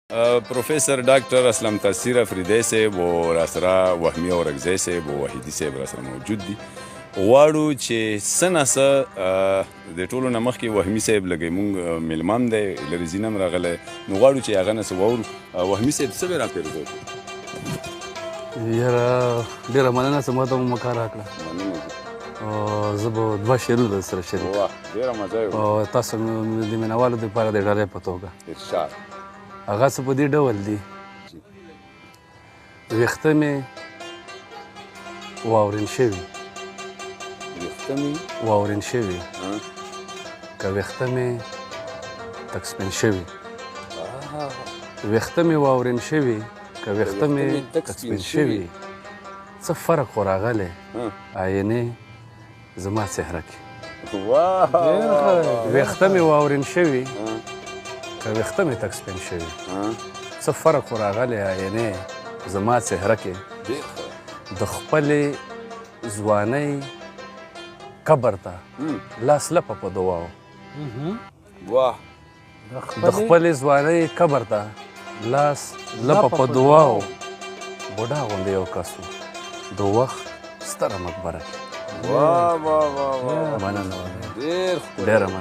پروفیسر ډاکټر اسلم تاثیر افریدی صاحب او راسره وهمي اورکزی صاحب او وحیدي صاحب راسره موجود دي. غواړو چې څه ناڅه د ټولو نه مخکې وهمي صاحب لږی مونږ میلمه دی له رزینه هم راغلی، نو غواړو چې هغه نه څه واورو. وهمي صاحب څه به راپرېږدو؟ یاره ډېره مننه چې ما ته مو مکه راکړه. زه به 2 شعرونه در سره شریک واه ډېره مزه یې او تاسو د مینهوالو دپاره د ډالۍ په توګه ارشاد. هغه څه په دې ډول دي، ویښته مې واورین شوي، ویښته مې واورین شوي، که ویښته مې تک سپین شوي، ویښته مې واورین شوي، که ویښته مې تک سپین شوي، څه فرق خو راغلی آینې زما څهره کې. ویښته مې واورین شوي، که ویښته مې تک سپین شوي، څه فرق خو راغلی آینې زما څهره کې. د خپلې ځوانۍ قبر ته لاس لپه په دعاو، د خپلې ځوانۍ قبر ته لاس لپه په دعاو، بوډا غوندې یو کس و د وخت ستره مقبره کې. مننه ډېره مننه.